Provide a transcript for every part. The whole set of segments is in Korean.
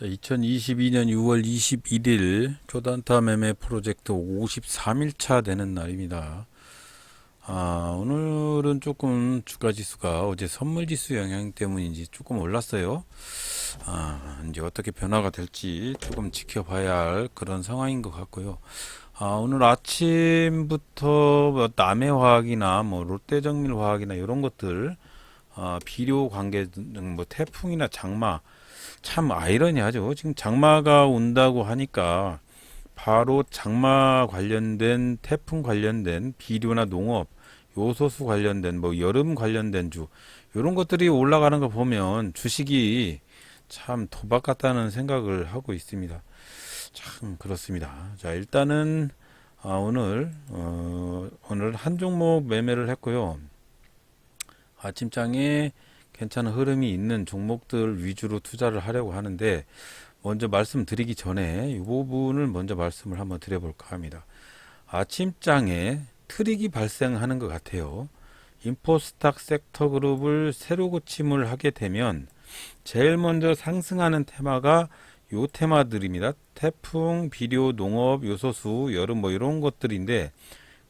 2022년 6월 21일 초단타 매매 프로젝트 53일차 되는 날입니다. 오늘은 조금 주가 지수가 어제 선물 지수 영향 때문인지 조금 올랐어요. 이제 어떻게 변화가 될지 조금 지켜봐야 할 그런 상황인 것 같고요. 오늘 아침부터 뭐 남해화학이나 뭐 롯데정밀화학이나 이런 것들, 비료 관계 등 뭐 태풍이나 장마, 참 아이러니하죠. 지금 장마가 온다고 하니까 바로 장마 관련된 태풍 관련된 비료나 농업, 요소수 관련된 뭐 여름 관련된 주 이런 것들이 올라가는 거 보면 주식이 참 도박 같다는 생각을 하고 있습니다. 참 그렇습니다. 자, 일단은 오늘 한 종목 매매를 했고요. 아침장에 괜찮은 흐름이 있는 종목들 위주로 투자를 하려고 하는데, 먼저 말씀드리기 전에 이 부분을 먼저 말씀을 한번 드려볼까 합니다. 아침장에 트릭이 발생하는 것 같아요. 인포스탁 섹터 그룹을 새로 고침을 하게 되면 제일 먼저 상승하는 테마가 요 테마들입니다. 태풍, 비료, 농업, 요소수, 여름 뭐 이런 것들인데,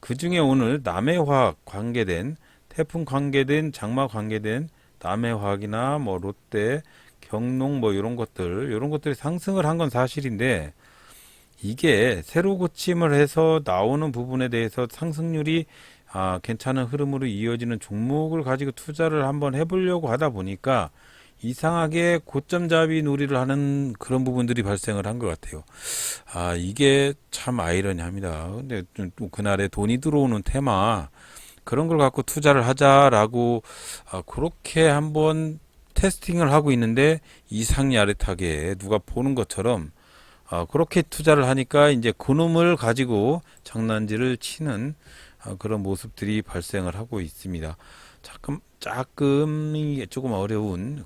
그 중에 오늘 남해화학 관계된, 태풍 관계된, 장마 관계된 남해화학이나 뭐 롯데, 경농 뭐 이런 것들이 상승을 한 건 사실인데, 이게 새로 고침을 해서 나오는 부분에 대해서 상승률이 괜찮은 흐름으로 이어지는 종목을 가지고 투자를 한번 해보려고 하다 보니까 이상하게 고점 잡이 놀이를 하는 그런 부분들이 발생을 한 것 같아요. 이게 참 아이러니합니다. 근데 또 그날에 돈이 들어오는 테마, 그런 걸 갖고 투자를 하자라고 그렇게 한번 테스팅을 하고 있는데, 이상야릇하게 누가 보는 것처럼 그렇게 투자를 하니까 이제 그놈을 가지고 장난질을 치는 그런 모습들이 발생을 하고 있습니다. 조금 조금 어려운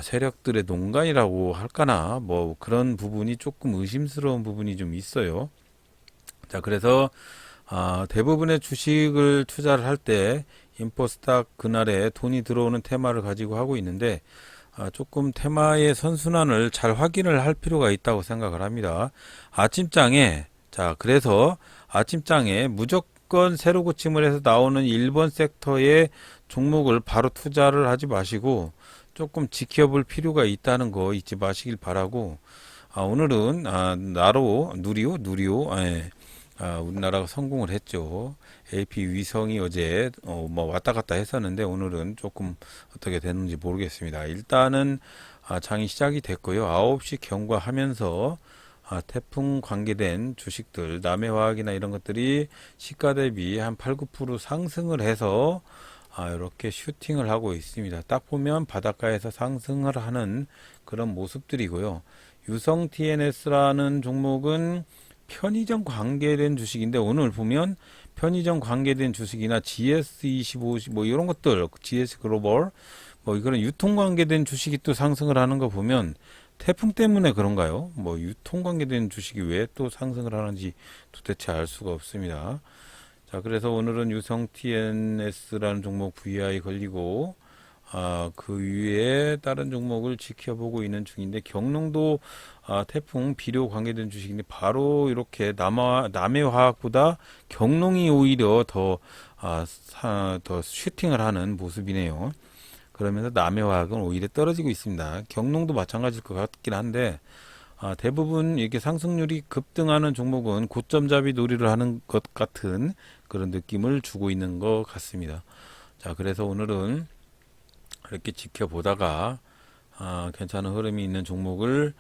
세력들의 농간이라고 할까나 뭐 그런 부분이 조금 의심스러운 부분이 좀 있어요. 자, 그래서 대부분의 주식을 투자를 할 때 인포스탁 그날에 돈이 들어오는 테마를 가지고 하고 있는데, 조금 테마의 선순환을 잘 확인을 할 필요가 있다고 생각을 합니다. 그래서 아침장에 무조건 새로 고침을 해서 나오는 1번 섹터의 종목을 바로 투자를 하지 마시고 조금 지켜볼 필요가 있다는 거 잊지 마시길 바라고, 오늘은 누리호, 예. 우리나라가 성공을 했죠. AP 위성이 어제 뭐 왔다 갔다 했었는데, 오늘은 조금 어떻게 됐는지 모르겠습니다. 일단은 장이 시작이 됐고요. 9시 경과하면서 태풍 관계된 주식들, 남해화학이나 이런 것들이 시가 대비 한 8, 9% 상승을 해서 이렇게 슈팅을 하고 있습니다. 딱 보면 바닷가에서 상승을 하는 그런 모습들이고요. 유성 TNS라는 종목은 편의점 관계된 주식인데, 오늘 보면 편의점 관계된 주식이나 GS25 뭐 이런 것들, GS 글로벌 뭐 이런 유통 관계된 주식이 또 상승을 하는 거 보면 태풍 때문에 그런가요? 뭐 유통 관계된 주식이 왜 또 상승을 하는지 도대체 알 수가 없습니다. 자, 그래서 오늘은 유성 TNS라는 종목 VI 걸리고, 그 위에 다른 종목을 지켜보고 있는 중인데, 경릉도 태풍 비료 관계된 주식인데, 바로 이렇게 남해화학보다 경농이 오히려 더 슈팅을 하는 모습이네요. 그러면서 남해화학은 오히려 떨어지고 있습니다. 경농도 마찬가지일 것 같긴 한데, 대부분 이렇게 상승률이 급등하는 종목은 고점잡이 놀이를 하는 것 같은 그런 느낌을 주고 있는 것 같습니다. 자, 그래서 오늘은 이렇게 지켜보다가 괜찮은 흐름이 있는 종목을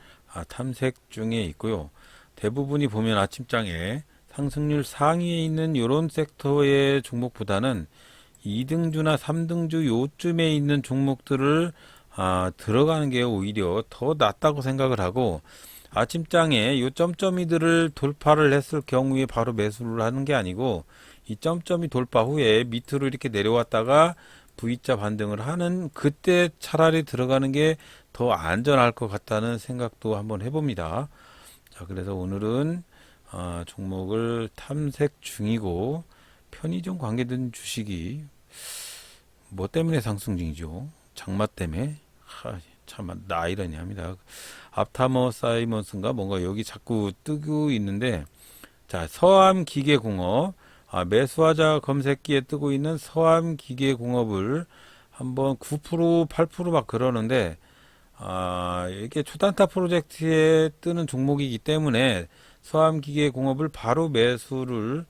탐색 중에 있고요. 대부분이 보면 아침장에 상승률 상위에 있는 이런 섹터의 종목보다는 2등주나 3등주 요쯤에 있는 종목들을 들어가는 게 오히려 더 낫다고 생각을 하고, 아침장에 요 점점이들을 돌파를 했을 경우에 바로 매수를 하는 게 아니고, 이 점점이 돌파 후에 밑으로 이렇게 내려왔다가 V자 반등을 하는 그때 차라리 들어가는 게 더 안전할 것 같다는 생각도 한번 해봅니다. 자, 그래서 오늘은 종목을 탐색 중이고, 편의점 관계된 주식이 뭐 때문에 상승 중이죠? 장마 때문에. 참 아이러니합니다. 앞타머 사이먼스인가 뭔가 여기 자꾸 뜨고 있는데, 자, 서암기계공업, 매수하자 검색기에 뜨고 있는 서암기계공업을 한번 9%, 8%막 그러는데, 이게 초단타 프로젝트에 뜨는 종목이기 때문에 서암기계공업을 바로 매수를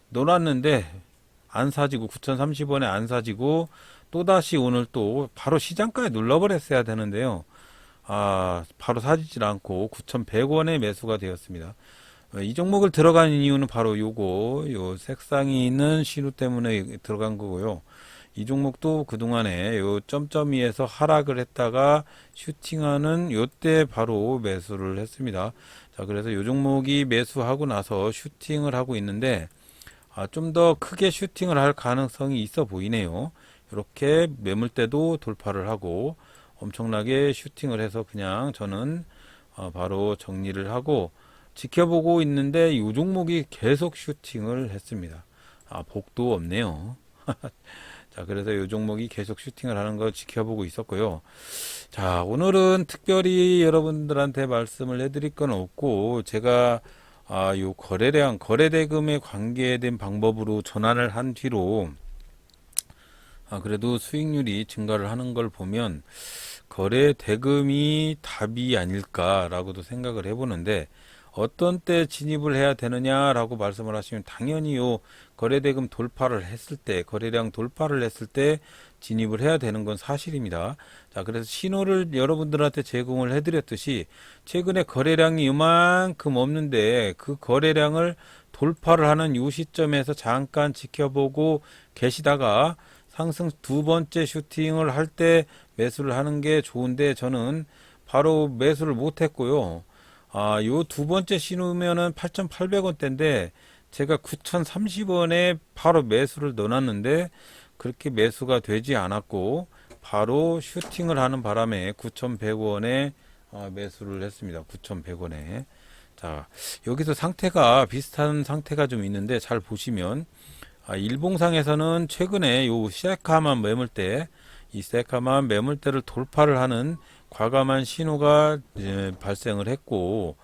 놓았는데 안 사지고 9,030원에 안 사지고 또다시 오늘 또 바로 시장가에 눌러버렸어야 되는데요. 바로 사지질 않고 9,100원에 매수가 되었습니다. 이 종목을 들어간 이유는 바로 요 색상이 있는 신호 때문에 들어간 거고요. 이 종목도 그동안에 요 점점이에서 하락을 했다가 슈팅하는 요때 바로 매수를 했습니다. 자, 그래서 요 종목이 매수하고 나서 슈팅을 하고 있는데, 좀 더 크게 슈팅을 할 가능성이 있어 보이네요. 이렇게 매물대도 돌파를 하고 엄청나게 슈팅을 해서 그냥 저는 바로 정리를 하고 지켜보고 있는데 이 종목이 계속 슈팅을 했습니다. 복도 없네요. 자, 그래서 이 종목이 계속 슈팅을 하는 거 지켜보고 있었고요. 자, 오늘은 특별히 여러분들한테 말씀을 해드릴 건 없고, 제가 요 거래량, 거래대금에 관계된 방법으로 전환을 한 뒤로 그래도 수익률이 증가를 하는 걸 보면 거래대금이 답이 아닐까라고도 생각을 해보는데, 어떤 때 진입을 해야 되느냐라고 말씀을 하시면 당연히 요 거래대금 돌파를 했을 때, 거래량 돌파를 했을 때 진입을 해야 되는 건 사실입니다. 자, 그래서 신호를 여러분들한테 제공을 해드렸듯이 최근에 거래량이 이만큼 없는데 그 거래량을 돌파를 하는 요 시점에서 잠깐 지켜보고 계시다가 상승 두 번째 슈팅을 할 때 매수를 하는 게 좋은데, 저는 바로 매수를 못 했고요. 요 두 번째 신호면은 8,800원대인데 제가 9,030원에 바로 매수를 넣어놨는데 그렇게 매수가 되지 않았고 바로 슈팅을 하는 바람에 9,100원에 매수를 했습니다. 9,100원에. 자, 여기서 상태가 비슷한 상태가 좀 있는데 잘 보시면, 일봉상에서는 최근에 요 새카만 매물대, 이 새카만 매물대를 돌파를 하는 과감한 신호가 발생을 했고,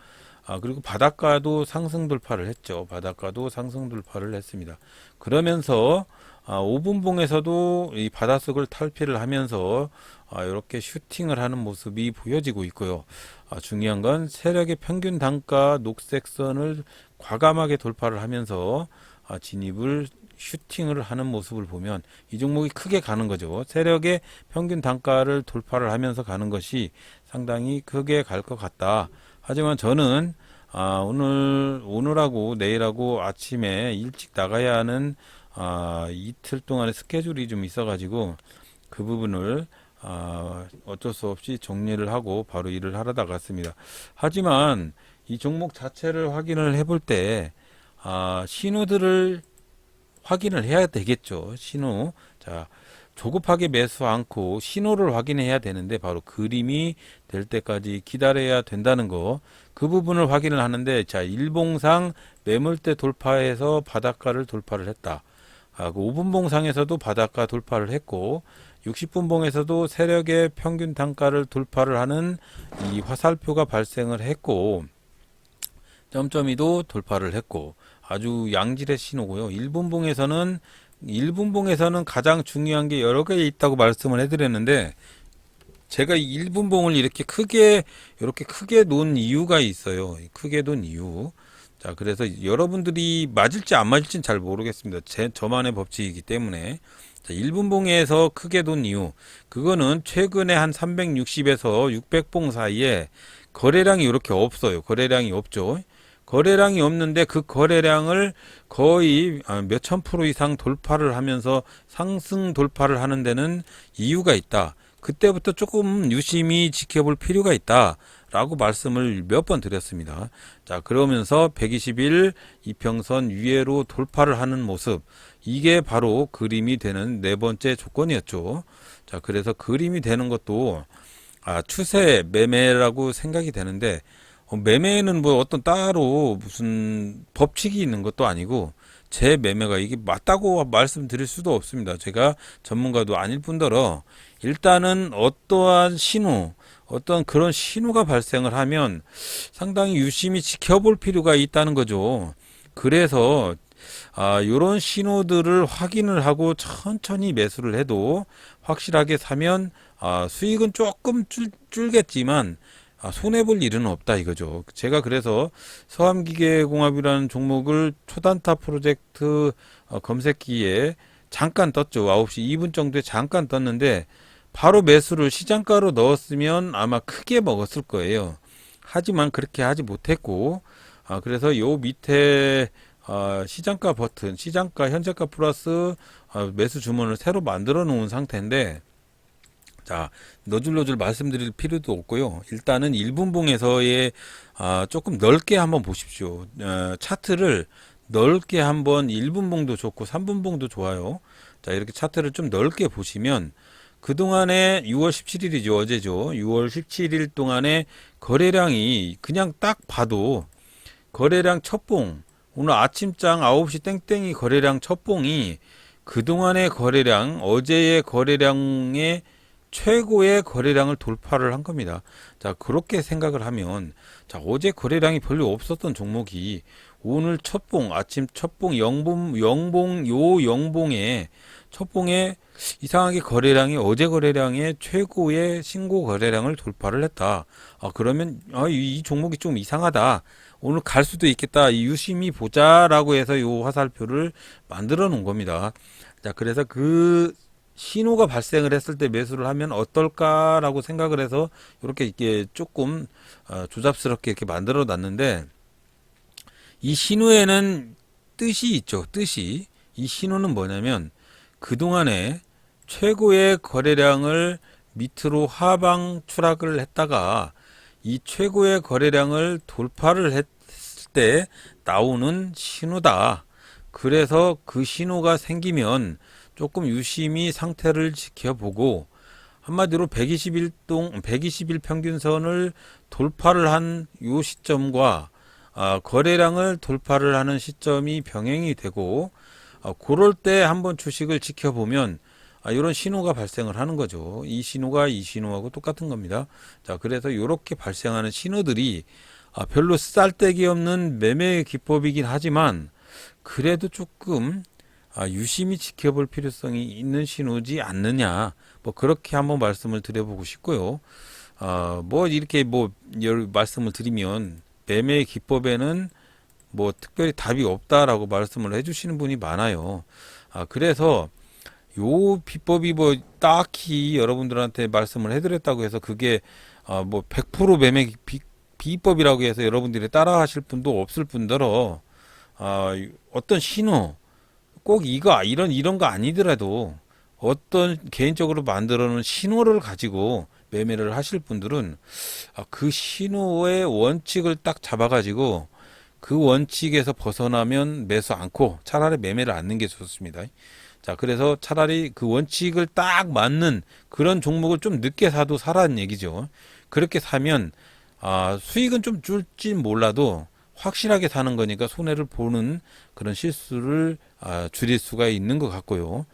그리고 바닷가도 상승 돌파를 했죠. 바닷가도 상승 돌파를 했습니다. 그러면서 5분봉에서도 이 바닷속을 탈피를 하면서 이렇게 슈팅을 하는 모습이 보여지고 있고요. 중요한 건 세력의 평균 단가 녹색선을 과감하게 돌파를 하면서 진입을 슈팅을 하는 모습을 보면 이 종목이 크게 가는 거죠. 세력의 평균 단가를 돌파를 하면서 가는 것이 상당히 크게 갈 것 같다. 하지만 저는 오늘하고 내일하고 아침에 일찍 나가야 하는 이틀 동안의 스케줄이 좀 있어가지고 그 부분을 어쩔 수 없이 정리를 하고 바로 일을 하러 나갔습니다. 하지만 이 종목 자체를 확인을 해볼 때 신호들을 확인을 해야 되겠죠. 신호. 자, 조급하게 매수 않고 신호를 확인해야 되는데 바로 그림이 될 때까지 기다려야 된다는 거. 그 부분을 확인을 하는데, 자, 일봉상 매물대 돌파해서 바닷가를 돌파를 했다. 그 5분봉상에서도 바닷가 돌파를 했고 60분봉에서도 세력의 평균 단가를 돌파를 하는 이 화살표가 발생을 했고 점점이도 돌파를 했고 아주 양질의 신호고요. 1분봉에서는 가장 중요한 게 여러 개 있다고 말씀을 해드렸는데, 제가 1분봉을 이렇게 크게 놓은 이유가 있어요. 크게 놓은 이유. 자, 그래서 여러분들이 맞을지 안 맞을지는 잘 모르겠습니다. 저만의 법칙이기 때문에. 자, 1분봉에서 크게 놓은 이유. 그거는 최근에 한 360에서 600봉 사이에 거래량이 이렇게 없어요. 거래량이 없죠. 거래량이 없는데 그 거래량을 거의 몇천 프로 이상 돌파를 하면서 상승 돌파를 하는 데는 이유가 있다. 그때부터 조금 유심히 지켜볼 필요가 있다 라고 말씀을 몇 번 드렸습니다. 자, 그러면서 121 이평선 위에로 돌파를 하는 모습, 이게 바로 그림이 되는 네 번째 조건이었죠. 자, 그래서 그림이 되는 것도 추세 매매라고 생각이 되는데, 매매는 뭐 어떤 따로 무슨 법칙이 있는 것도 아니고 제 매매가 이게 맞다고 말씀드릴 수도 없습니다. 제가 전문가도 아닐 뿐더러 일단은 어떠한 신호, 어떤 그런 신호가 발생을 하면 상당히 유심히 지켜볼 필요가 있다는 거죠. 그래서 이런 신호들을 확인을 하고 천천히 매수를 해도 확실하게 사면 수익은 조금 줄겠지만 손해볼 일은 없다 이거죠. 제가 그래서 서암기계공업이라는 종목을 초단타 프로젝트 검색기에 잠깐 떴죠. 9시 2분 정도에 잠깐 떴는데 바로 매수를 시장가로 넣었으면 아마 크게 먹었을 거예요. 하지만 그렇게 하지 못했고 그래서 요 밑에 시장가 버튼, 시장가 현재가 플러스 매수 주문을 새로 만들어 놓은 상태인데 자, 너줄너줄 말씀드릴 필요도 없고요. 일단은 1분봉에서의 조금 넓게 한번 보십시오. 차트를 넓게 한번 1분봉도 좋고 3분봉도 좋아요. 자, 이렇게 차트를 좀 넓게 보시면 그동안에 6월 17일이죠. 어제죠. 6월 17일 동안에 거래량이 그냥 딱 봐도 거래량 첫봉, 오늘 아침장 9시 땡땡이 거래량 첫봉이 그동안의 거래량, 어제의 거래량의 최고의 거래량을 돌파를 한 겁니다. 자, 그렇게 생각을 하면, 자, 어제 거래량이 별로 없었던 종목이 오늘 첫봉, 아침 첫봉, 영봉에, 첫봉에 이상하게 거래량이 어제 거래량의 최고의 신고 거래량을 돌파를 했다. 그러면, 이 종목이 좀 이상하다. 오늘 갈 수도 있겠다. 유심히 보자라고 해서 요 화살표를 만들어 놓은 겁니다. 자, 그래서 그 신호가 발생을 했을 때 매수를 하면 어떨까라고 생각을 해서 이렇게 조금 조잡스럽게 이렇게 만들어 놨는데 이 신호에는 뜻이 있죠. 뜻이. 이 신호는 뭐냐면 그동안에 최고의 거래량을 밑으로 하방 추락을 했다가 이 최고의 거래량을 돌파를 했을 때 나오는 신호다. 그래서 그 신호가 생기면 조금 유심히 상태를 지켜보고 한마디로 120일 평균선을 돌파를 한 요 시점과 거래량을 돌파를 하는 시점이 병행이 되고 그럴 때 한번 주식을 지켜보면 이런 신호가 발생을 하는 거죠. 이 신호가 이 신호하고 똑같은 겁니다. 자, 그래서 이렇게 발생하는 신호들이 별로 쓸데기 없는 매매 기법이긴 하지만 그래도 조금 유심히 지켜볼 필요성이 있는 신호지 않느냐. 뭐 그렇게 한번 말씀을 드려보고 싶고요. 뭐 이렇게 뭐 말씀을 드리면 매매 기법에는 뭐 특별히 답이 없다라고 말씀을 해주시는 분이 많아요. 그래서 요 비법이 뭐 딱히 여러분들한테 말씀을 해드렸다고 해서 그게 뭐 100% 매매 비법이라고 해서 여러분들이 따라 하실 분도 없을 뿐더러 어떤 신호 꼭 이런 거 아니더라도 어떤 개인적으로 만들어 놓은 신호를 가지고 매매를 하실 분들은 그 신호의 원칙을 딱 잡아가지고 그 원칙에서 벗어나면 매수 않고 차라리 매매를 않는 게 좋습니다. 자, 그래서 차라리 그 원칙을 딱 맞는 그런 종목을 좀 늦게 사도 사라는 얘기죠. 그렇게 사면 수익은 좀 줄지 몰라도 확실하게 사는 거니까 손해를 보는 그런 실수를 줄일 수가 있는 것 같고요.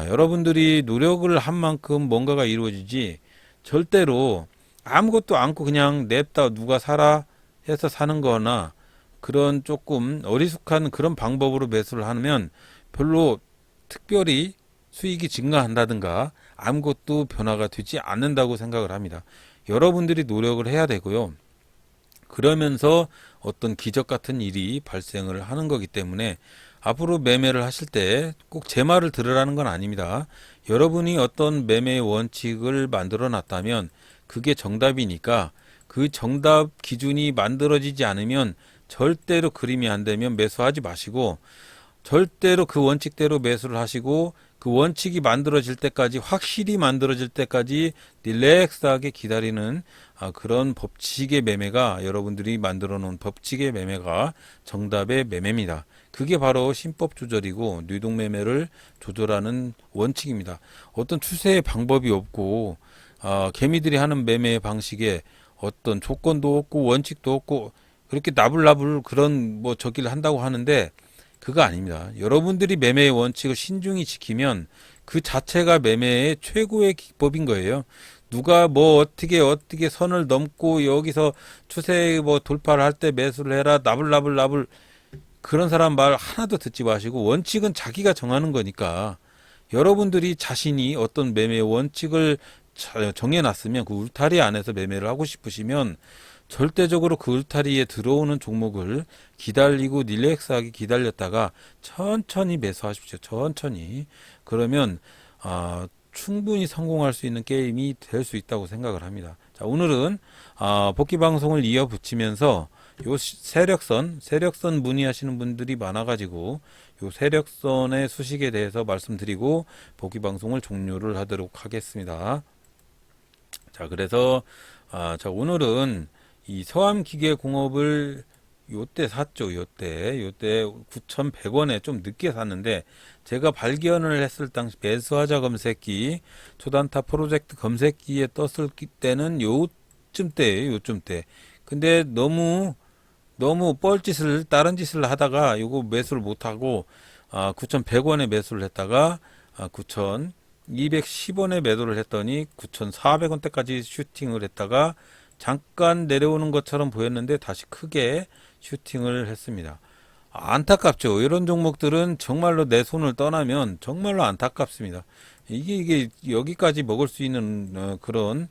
여러분들이 노력을 한 만큼 뭔가가 이루어지지 절대로 아무것도 않고 그냥 냅다 누가 사라 해서 사는 거나 그런 조금 어리숙한 그런 방법으로 매수를 하면 별로 특별히 수익이 증가한다든가 아무것도 변화가 되지 않는다고 생각을 합니다. 여러분들이 노력을 해야 되고요. 그러면서 어떤 기적 같은 일이 발생을 하는 거기 때문에 앞으로 매매를 하실 때 꼭 제 말을 들으라는 건 아닙니다. 여러분이 어떤 매매 원칙을 만들어 놨다면 그게 정답이니까 그 정답 기준이 만들어지지 않으면 절대로 그림이 안 되면 매수하지 마시고 절대로 그 원칙대로 매수를 하시고 그 원칙이 만들어질 때까지 확실히 만들어질 때까지 릴렉스하게 기다리는 그런 법칙의 매매가 여러분들이 만들어 놓은 법칙의 매매가 정답의 매매입니다. 그게 바로 신법 조절이고 뉘동 매매를 조절하는 원칙입니다. 어떤 추세의 방법이 없고 개미들이 하는 매매 방식에 어떤 조건도 없고 원칙도 없고 그렇게 나불나불 그런 뭐 저기를 한다고 하는데 그거 아닙니다. 여러분들이 매매의 원칙을 신중히 지키면 그 자체가 매매의 최고의 기법인 거예요. 누가 뭐 어떻게 선을 넘고 여기서 추세 뭐 돌파를 할 때 매수를 해라 나불나불 그런 사람 말 하나도 듣지 마시고 원칙은 자기가 정하는 거니까 여러분들이 자신이 어떤 매매 원칙을 정해놨으면 그 울타리 안에서 매매를 하고 싶으시면 절대적으로 그 울타리에 들어오는 종목을 기다리고 릴렉스하게 기다렸다가 천천히 매수하십시오. 천천히. 그러면 충분히 성공할 수 있는 게임이 될 수 있다고 생각을 합니다. 자, 오늘은 복귀 방송을 이어붙이면서 요 세력선 문의하시는 분들이 많아가지고 요 세력선의 수식에 대해서 말씀드리고 복귀 방송을 종료를 하도록 하겠습니다. 자, 그래서 자, 오늘은 이 서암기계공업을 요때 샀죠. 요때 9,100원에 좀 늦게 샀는데 제가 발견을 했을 당시 매수하자 검색기 초단타 프로젝트 검색기에 떴을 때는 요쯤 때예요. 요쯤 때. 근데 너무 뻘짓을 다른 짓을 하다가 요거 매수를 못 하고 9,100원에 매수를 했다가 9,210원에 매도를 했더니 9,400원대까지 슈팅을 했다가 잠깐 내려오는 것처럼 보였는데 다시 크게 슈팅을 했습니다. 안타깝죠. 이런 종목들은 정말로 내 손을 떠나면 정말로 안타깝습니다. 이게 여기까지 먹을 수 있는 그런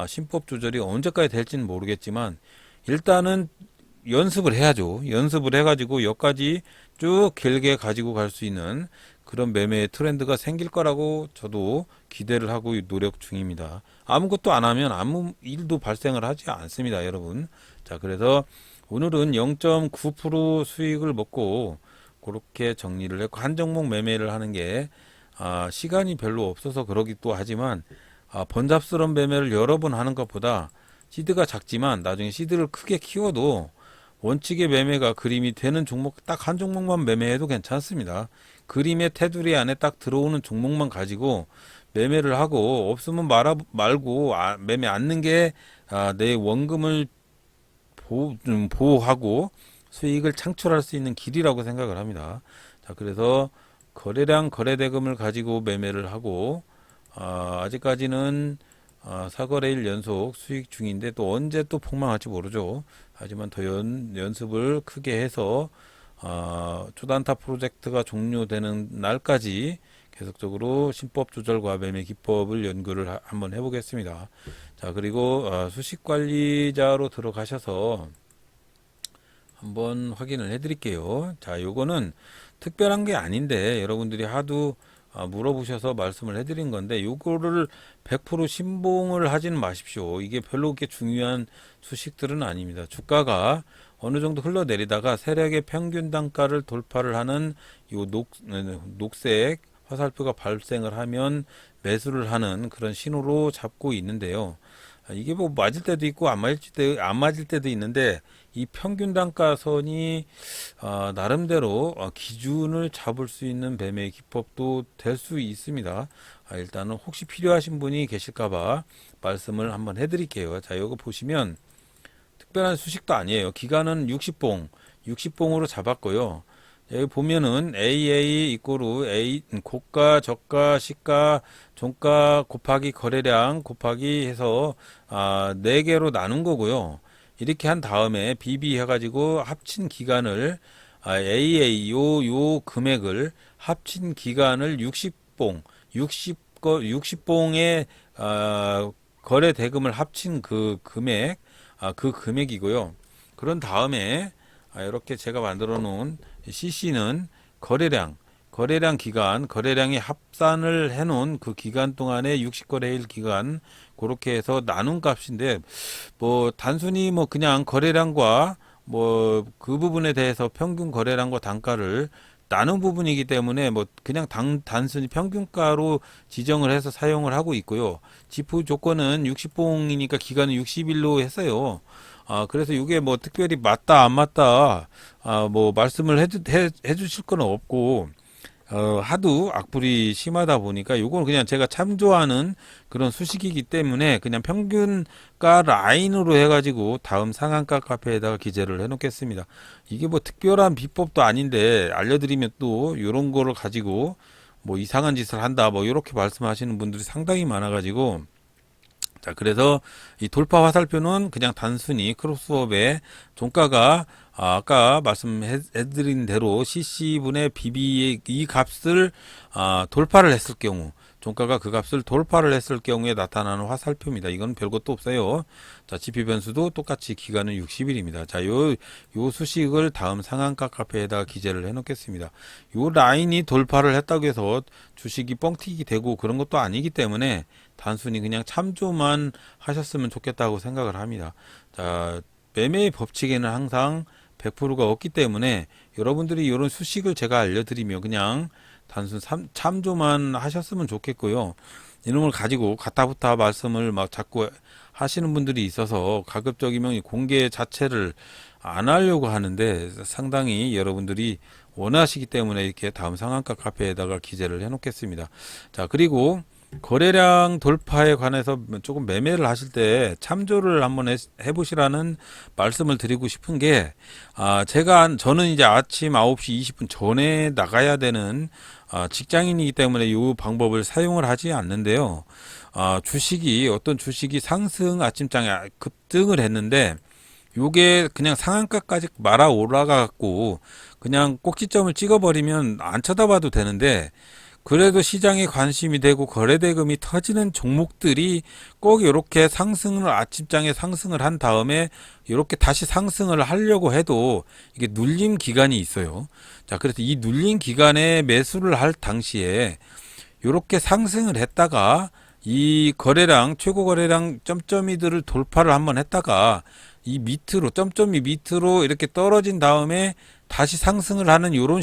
신법 조절이 언제까지 될지는 모르겠지만 일단은 연습을 해야죠. 연습을 해가지고 여기까지 쭉 길게 가지고 갈 수 있는 그런 매매 트렌드가 생길 거라고 저도 기대를 하고 노력 중입니다. 아무것도 안 하면 아무 일도 발생을 하지 않습니다, 여러분. 자, 그래서 오늘은 0.9% 수익을 먹고 그렇게 정리를 했고 한 종목 매매를 하는 게 시간이 별로 없어서 그러기도 하지만 번잡스러운 매매를 여러 번 하는 것보다 시드가 작지만 나중에 시드를 크게 키워도 원칙의 매매가 그림이 되는 종목 딱 한 종목만 매매해도 괜찮습니다. 그림의 테두리 안에 딱 들어오는 종목만 가지고 매매를 하고 없으면 말고 매매 않는 게 내 원금을 보호하고 수익을 창출할 수 있는 길이라고 생각을 합니다. 자, 그래서 거래량 거래대금을 가지고 매매를 하고 아직까지는 4거래일 연속 수익 중인데 또 언제 또 폭망할지 모르죠. 하지만 더 연습을 크게 해서 초단타 프로젝트가 종료되는 날까지 계속적으로 신법 조절과 매매 기법을 연구를 한번 해보겠습니다. 자, 그리고 수식 관리자로 들어가셔서 한번 확인을 해드릴게요. 자, 요거는 특별한 게 아닌데 여러분들이 하도 물어보셔서 말씀을 해드린 건데 요거를 100% 신봉을 하지는 마십시오. 이게 별로 그렇게 중요한 수식들은 아닙니다. 주가가 어느 정도 흘러내리다가 세력의 평균 단가를 돌파를 하는 요 녹색 화살표가 발생을 하면 매수를 하는 그런 신호로 잡고 있는데요. 이게 뭐 맞을 때도 있고 안 맞을 때도 있는데 이 평균 단가선이 나름대로 기준을 잡을 수 있는 매매 기법도 될 수 있습니다. 일단은 혹시 필요하신 분이 계실까봐 말씀을 한번 해드릴게요. 자, 이거 보시면 특별한 수식도 아니에요. 기간은 60봉으로 잡았고요. 여기 보면은 AA 이꼬르 A 고가, 저가, 시가, 종가 곱하기 거래량 곱하기 해서 4개로 나눈 거고요. 이렇게 한 다음에 BB 해가지고 합친 기간을 AA 요 금액을 합친 기간을 60봉의 거래 대금을 합친 그 금액 그 금액이고요. 그런 다음에 이렇게 제가 만들어 놓은 CC는 거래량 기간, 거래량이 합산을 해 놓은 그 기간 동안의 60거래일 기간 그렇게 해서 나눈 값인데 뭐 단순히 뭐 그냥 거래량과 뭐 그 부분에 대해서 평균 거래량과 단가를 나눈 부분이기 때문에 뭐 그냥 단순히 평균가로 지정을 해서 사용을 하고 있고요. 지표 조건은 60봉이니까 기간은 60일로 했어요. 그래서 이게 뭐 특별히 맞다 안 맞다 뭐 말씀을 해 주실 건 없고 하도 악플이 심하다 보니까 요거는 그냥 제가 참조하는 그런 수식이기 때문에 그냥 평균가 라인으로 해가지고 다음 상한가 카페에다가 기재를 해 놓겠습니다. 이게 뭐 특별한 비법도 아닌데 알려드리면 또 요런 거를 가지고 뭐 이상한 짓을 한다 뭐 이렇게 말씀하시는 분들이 상당히 많아가지고, 자, 그래서 이 돌파 화살표는 그냥 단순히 크로스업의 종가가 아까 말씀해드린 대로 CC분의 BB의 이 값을 돌파를 했을 경우, 종가가 그 값을 돌파를 했을 경우에 나타나는 화살표입니다. 이건 별것도 없어요. 자, 지표 변수도 똑같이 기간은 60일입니다. 자, 요 수식을 다음 상한가 카페에다가 기재를 해 놓겠습니다. 요 라인이 돌파를 했다고 해서 주식이 뻥튀기 되고 그런 것도 아니기 때문에 단순히 그냥 참조만 하셨으면 좋겠다고 생각을 합니다. 자, 매매의 법칙에는 항상 100%가 없기 때문에 여러분들이 이런 수식을 제가 알려드리며 그냥 단순 참조만 하셨으면 좋겠고요. 이놈을 가지고 가타부타 말씀을 막 자꾸 하시는 분들이 있어서 가급적이면 공개 자체를 안 하려고 하는데 상당히 여러분들이 원하시기 때문에 이렇게 다음 상한가 카페에다가 기재를 해 놓겠습니다. 자, 그리고 거래량 돌파에 관해서 조금 매매를 하실 때 참조를 한번 해보시라는 말씀을 드리고 싶은 게, 저는 이제 아침 9시 20분 전에 나가야 되는 직장인이기 때문에 이 방법을 사용을 하지 않는데요. 어떤 주식이 상승 아침장에 급등을 했는데 요게 그냥 상한가까지 말아 올라가갖고 그냥 꼭지점을 찍어버리면 안 쳐다봐도 되는데, 그래도 시장에 관심이 되고 거래대금이 터지는 종목들이 꼭 이렇게 상승을 아침장에 상승을 한 다음에 이렇게 다시 상승을 하려고 해도 이게 눌림 기간이 있어요. 자, 그래서 이 눌림 기간에 매수를 할 당시에 이렇게 상승을 했다가 이 거래량 최고 거래량 점점이들을 돌파를 한번 했다가 이 밑으로 점점이 밑으로 이렇게 떨어진 다음에 다시 상승을 하는 요런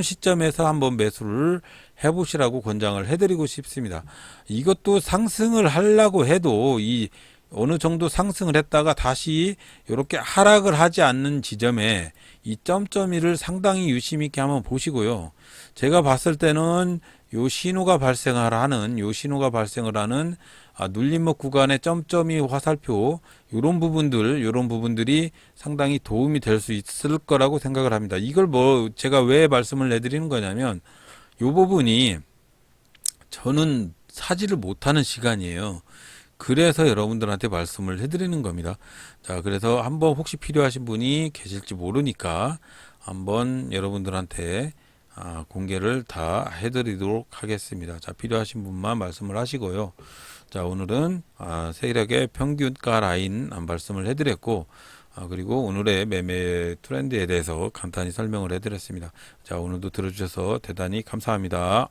시점에서 한번 매수를 해보시라고 권장을 해드리고 싶습니다. 이것도 상승을 하려고 해도 이 어느 정도 상승을 했다가 다시 이렇게 하락을 하지 않는 지점에 이 점점이를 상당히 유심 있게 한번 보시고요. 제가 봤을 때는 요 신호가 발생을 하는 눌림목 구간의 점점이 화살표 요런 부분들이 상당히 도움이 될 수 있을 거라고 생각을 합니다. 이걸 제가 왜 말씀을 해드리는 거냐면 요 부분이 저는 사지를 못하는 시간이에요. 그래서 여러분들한테 말씀을 해드리는 겁니다. 자, 그래서 한번 혹시 필요하신 분이 계실지 모르니까 한번 여러분들한테 공개를 다 해드리도록 하겠습니다. 자, 필요하신 분만 말씀을 하시고요. 자, 오늘은 세력의 평균가 라인 말씀을 해드렸고, 그리고 오늘의 매매 트렌드에 대해서 간단히 설명을 해드렸습니다. 자, 오늘도 들어주셔서 대단히 감사합니다.